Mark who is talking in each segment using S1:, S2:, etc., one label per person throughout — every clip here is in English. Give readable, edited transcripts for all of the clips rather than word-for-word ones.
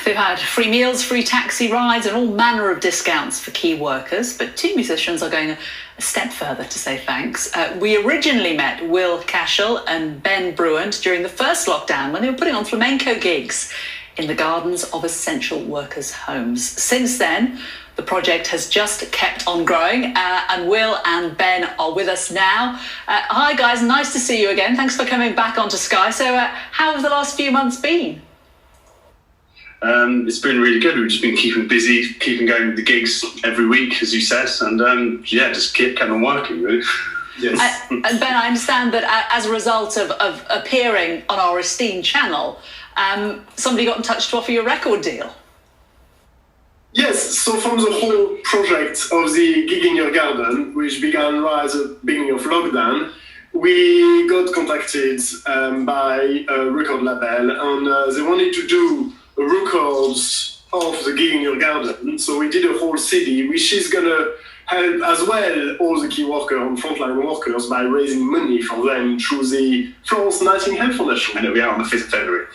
S1: They've had free meals, free taxi rides, and all manner of discounts for key workers. But two musicians are going a step further to say thanks. We originally met Will Cashel and Ben Bruant during the first lockdown when they were putting on flamenco gigs in the gardens of essential workers' homes. Since then, the project has just kept on growing, and Will and Ben are with us now. Hi guys, nice to see you again. Thanks for coming back onto Sky. So how have the last few months been?
S2: It's been really good. We've just been keeping busy, keeping going with the gigs every week, as you said, and just kept on working, really.
S1: Yes. And Ben, I understand that as a result of appearing on our esteemed channel, somebody got in touch to offer you a record deal.
S3: Yes, so from the whole project of the Gig in Your Garden, which began right at the beginning of lockdown, we got contacted by a record label, and they wanted to do records of the Gig in Your Garden. So we did a whole CD, which is going to help as well all the key workers and frontline workers by raising money for them through the Florence Nightingale Foundation.
S2: And it'll be out on the 5th of February.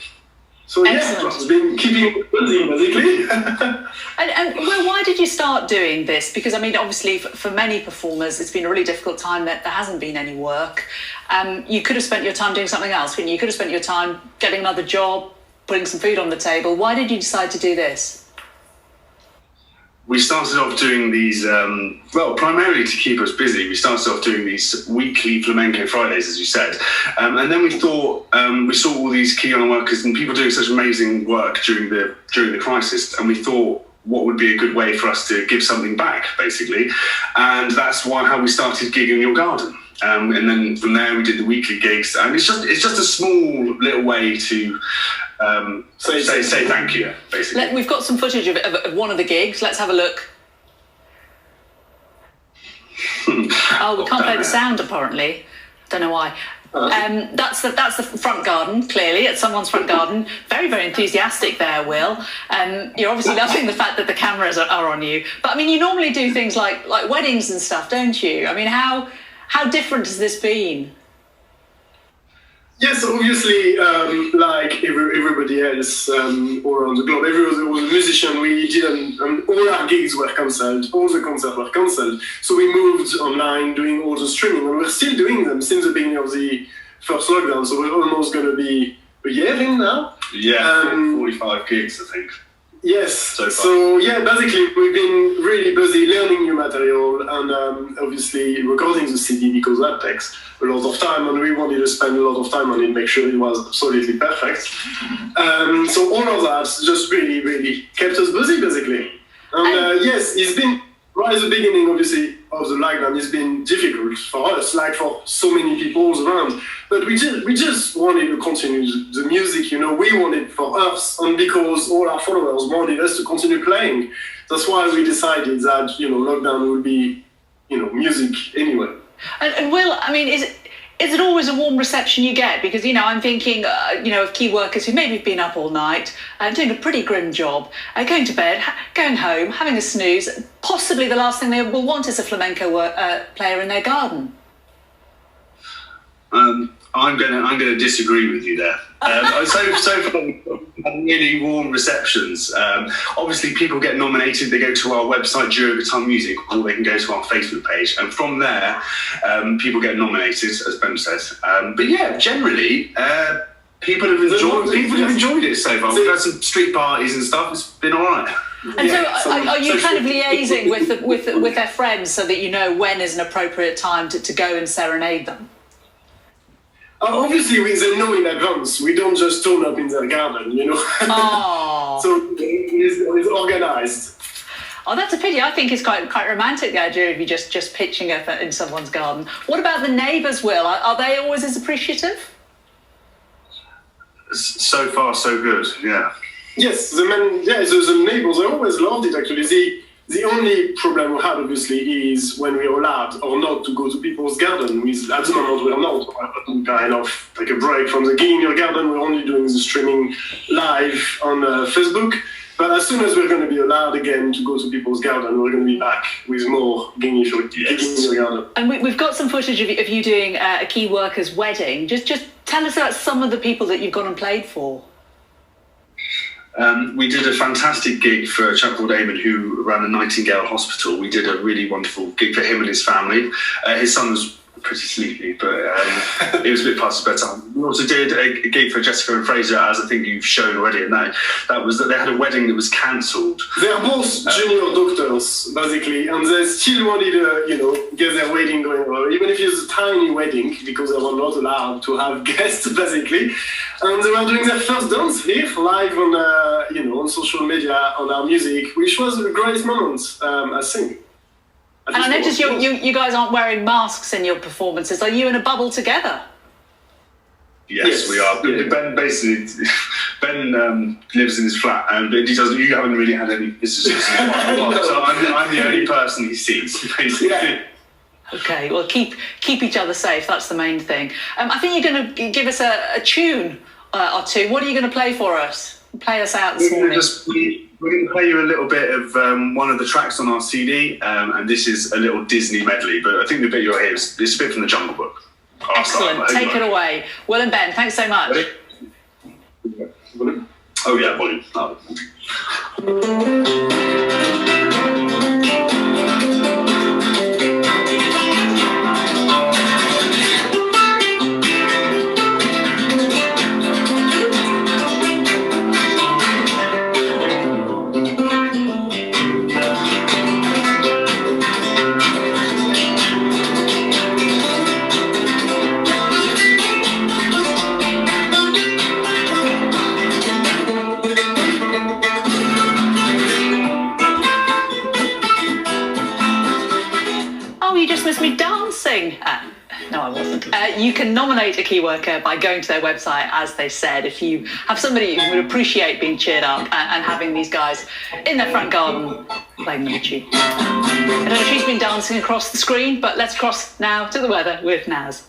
S3: So excellent. It's been keeping busy, basically.
S1: and well, why did you start doing this? Because, I mean, obviously, for many performers, it's been a really difficult time that there hasn't been any work. You could have spent your time doing something else, couldn't you? You could have spent your time getting another job, putting some food on the table. Why did you decide to do this?
S2: We started off doing these, primarily to keep us busy. We started off doing these weekly flamenco Fridays, as you said. And then we thought, we saw all these key on workers and people doing such amazing work during the crisis. And we thought, what would be a good way for us to give something back, basically. And that's how we started Gig in Your Garden. And then from there we did the weekly gigs. And it's just a small little way to say thank you, basically.
S1: We've got some footage of one of the gigs. Let's have a look. We can't play the sound, apparently. Don't know why. That's the front garden, clearly. It's someone's front garden. Very, very enthusiastic there, Will. You're obviously loving the fact that the cameras are on you. But, I mean, you normally do things like weddings and stuff, don't you? I mean, how different has this been?
S3: Yes, obviously, like everybody else all around the globe, everyone was a musician. We didn't, all our gigs were cancelled, all the concerts were cancelled. So we moved online, doing all the streaming, and we're still doing them since the beginning of the first lockdown. So we're almost going to be a year in now.
S2: Yeah, 45 gigs, I think.
S3: Yes, so basically we've been really busy learning new material and obviously recording the CD because that takes a lot of time and we wanted to spend a lot of time on it, make sure it was absolutely perfect. So all of that just really, really kept us busy basically. And yes, it's been, right at the beginning obviously of the lockdown, it's been difficult for us, like for so many people around. But we just wanted to continue the music, we wanted for us, and because all our followers wanted us to continue playing. That's why we decided that, lockdown would be, music anyway.
S1: And Will, I mean, is it always a warm reception you get? Because, I'm thinking, of key workers who maybe have been up all night, doing a pretty grim job, going to bed, going home, having a snooze. Possibly the last thing they will want is a flamenco player in their garden.
S2: I'm gonna disagree with you there. So far, really warm receptions. Obviously, people get nominated. They go to our website, duoguitarmusic, or they can go to our Facebook page, and from there, people get nominated, as Ben says. But yeah, generally, people have enjoyed it so far. We've had some street parties and stuff. It's been all right.
S1: And so, are you kind of liaising with their friends so that you know when is an appropriate time to go and serenade them?
S3: Obviously, they know in advance. We don't just turn up in their garden,
S1: Oh.
S3: So it's organised.
S1: Oh, that's a pity. I think it's quite romantic, the idea of you just pitching up in someone's garden. What about the neighbours, Will? Are they always as appreciative?
S2: So far, so good, yeah.
S3: Yes, the neighbours, I always loved it, actually. The only problem we had, obviously, is when we are allowed or not to go to people's garden. At the moment, we are not. We're kind of take a break from the Gig in Your Garden. We're only doing the streaming live on Facebook. But as soon as we're going to be allowed again to go to people's garden, we're going to be back with more Gig in Your Garden.
S1: And we've got some footage of you doing a key worker's wedding. Just tell us about some of the people that you've gone and played for.
S2: We did a fantastic gig for a chap called Eamon who ran a Nightingale Hospital. We did a really wonderful gig for him and his family. His son was pretty sleepy, but it was a bit past his bedtime. We also did a gig for Jessica and Fraser, as I think you've shown already, and that was that they had a wedding that was cancelled.
S3: They're both junior doctors, basically, and they still wanted to, get their wedding going on, even if it's a tiny wedding, because they were not allowed to have guests, basically. And they were doing their first dance here, live on, on social media, on our music, which was a great moment, I think.
S1: And I noticed you guys aren't wearing masks in your performances. Are you in a bubble together?
S2: Yes, we are. Yeah. Ben lives in his flat, and he doesn't. You haven't really had any visitors, so I'm the only person he sees, basically. Yeah.
S1: Okay, well, keep each other safe. That's the main thing. I think you're going to give us a tune or two. What are you going to play for us? Play us out this morning.
S2: We're going to play you a little bit of one of the tracks on our CD, and this is a little Disney medley, but I think the bit you'll hear is a bit from the Jungle Book.
S1: Excellent. Take it away. Will and Ben, thanks so much.
S2: Volume? Oh, yeah, volume. Oh.
S1: Me dancing. No, I wasn't. You can nominate a key worker by going to their website, as they said. If you have somebody who would appreciate being cheered up and having these guys in their front garden playing them a tune. I don't know if she's been dancing across the screen, but let's cross now to the weather with Naz.